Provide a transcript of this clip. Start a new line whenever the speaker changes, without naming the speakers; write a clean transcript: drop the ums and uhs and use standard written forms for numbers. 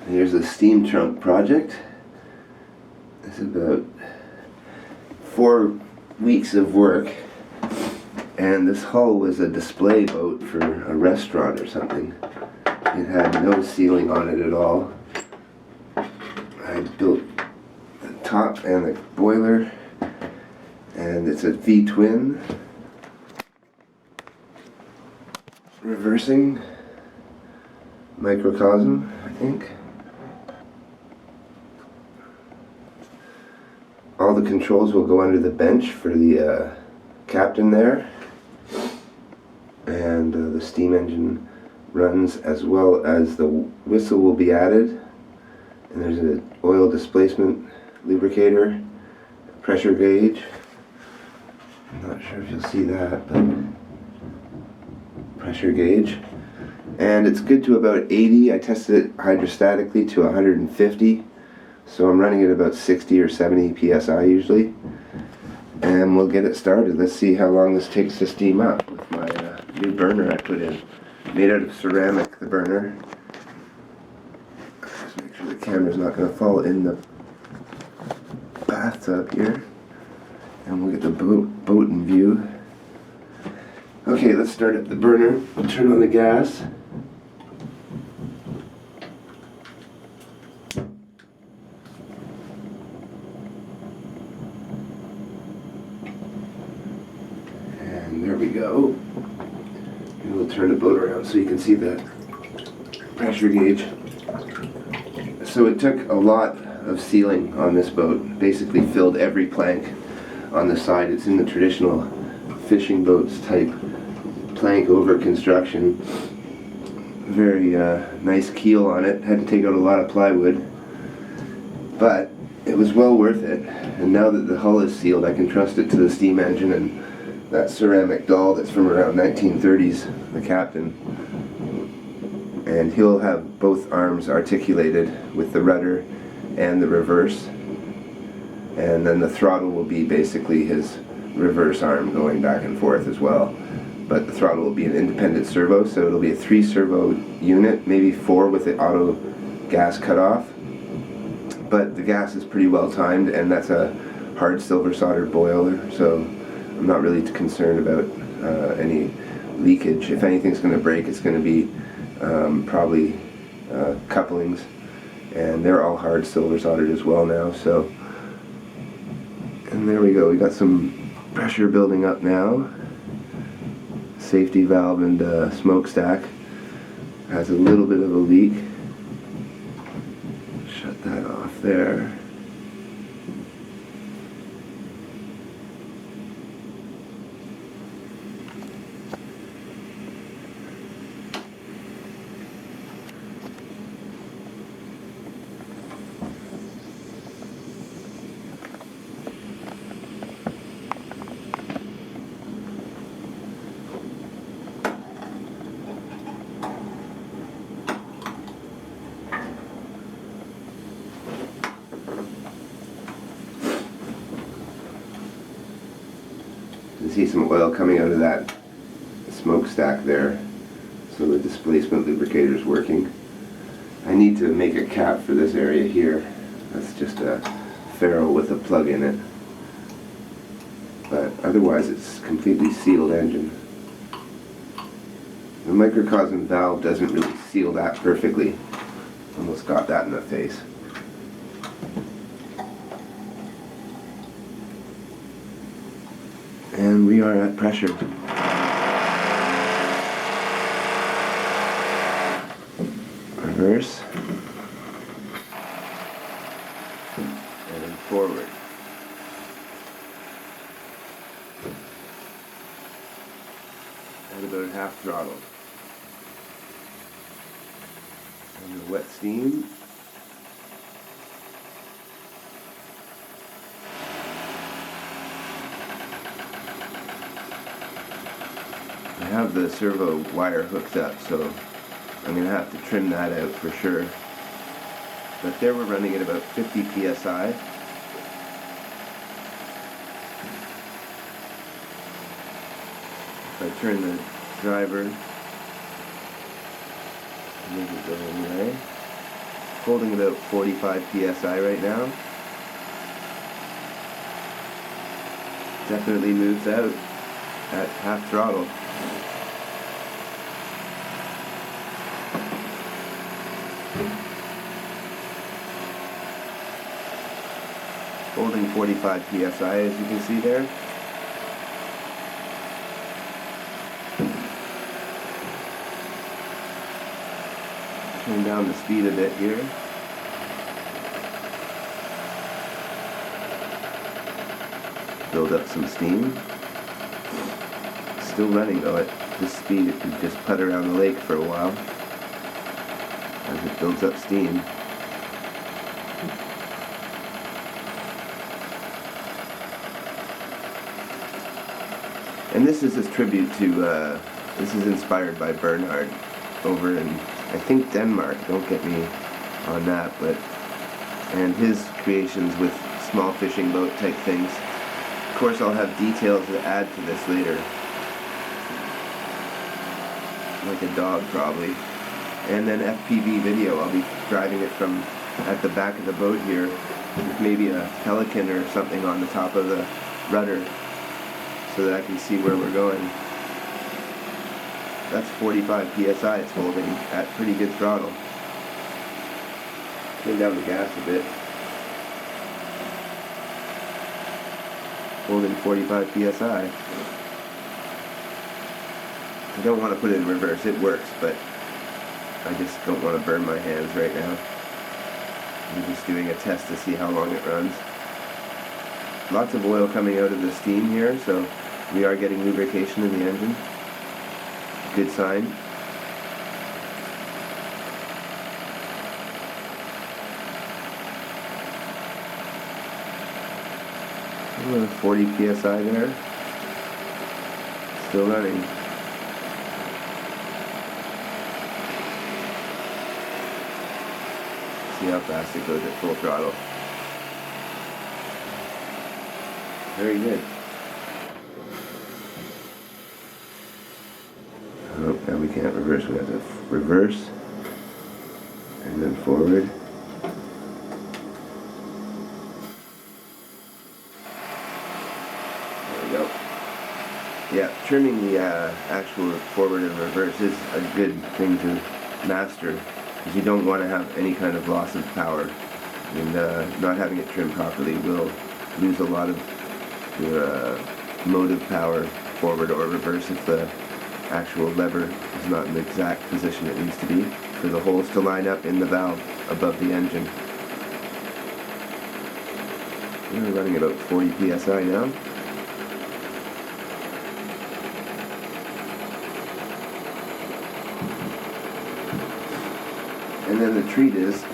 Here's the SteamTrunk project. It's about 4 weeks of work, and this hull was a display boat for a restaurant or something. It had no ceiling on it at all. I built the top and the boiler, and it's a V-twin, reversing microcosm, I think. All the controls will go under the bench for the captain there, and the steam engine runs, as well as the whistle will be added, and there's an oil displacement lubricator, pressure gauge. I'm not sure if you'll see that, but pressure gauge. And it's good to about 80. I tested it hydrostatically to 150. So I'm running at about 60 or 70 psi usually, and we'll get it started. Let's see how long this takes to steam up with my new burner I put in. Made out of ceramic, the burner. Just make sure the camera's not going to fall in the bathtub here. And we'll get the boat in view. Okay, let's start up the burner. I'll turn on the gas. And there we go. And we'll turn the boat around so you can see the pressure gauge. So it took a lot of sealing on this boat. Basically filled every plank on the side. It's in the traditional fishing boats type plank over construction. Very nice keel on it. Had to take out a lot of plywood. But it was well worth it. And now that the hull is sealed, I can trust it to the steam engine and that ceramic doll that's from around 1930s, the captain. And he'll have both arms articulated with the rudder and the reverse. And then the throttle will be basically his reverse arm going back and forth as well. But the throttle will be an independent servo, so it'll be a 3-servo unit, maybe 4 with the auto gas cutoff. But the gas is pretty well timed, and that's a hard silver soldered boiler, so I'm not really concerned about any leakage. If anything's going to break, it's going to be probably couplings, and they're all hard silver soldered as well now. So, and there we go. We got some pressure building up now. Safety valve and smokestack has a little bit of a leak. Shut that off there. You can see some oil coming out of that smokestack there, so the displacement lubricator is working. I need to make a cap for this area here. That's just a ferrule with a plug in it, but otherwise it's completely sealed engine. The microcosm valve doesn't really seal that perfectly. Almost got that in the face. And we are at pressure. Reverse. And forward. At about half throttle. And the wet steam. I have the servo wire hooked up, so I'm going to have to trim that out for sure. But there we're running at about 50 psi. If I turn the driver, make it go anyway. holding about 45 psi right now. Definitely moves out at half throttle. Holding 45 psi, as you can see there. Turn down the speed a bit here. Build up some steam. Still running though at this speed. It could just putt around the lake for a while as it builds up steam. And this is a tribute to, this is inspired by Bernhard over in, I think, Denmark, don't get me on that, but, and his creations with small fishing boat type things. Of course, I'll have details to add to this later. Like a dog, probably. And then FPV video, I'll be driving it from at the back of the boat here, with maybe a pelican or something on the top of the rudder, so that I can see where we're going. That's 45 psi it's holding at pretty good throttle. Turn down the gas a bit. Holding 45 psi. I don't want to put it in reverse, it works, but I just don't want to burn my hands right now. I'm just doing a test to see how long it runs. Lots of oil coming out of the steam here, so we are getting lubrication in the engine. Good sign. Another 40 psi there. Still running. See how fast it goes at full throttle. Very good. Oh, now we can't reverse. We have to reverse and then forward. There we go. Yeah, trimming the actual forward and reverse is a good thing to master, because you don't want to have any kind of loss of power, and not having it trimmed properly will lose a lot of your motive power forward or reverse if the actual lever is not in the exact position it needs to be for the holes to line up in the valve above the engine. We're running about 40 psi now. And then the treat is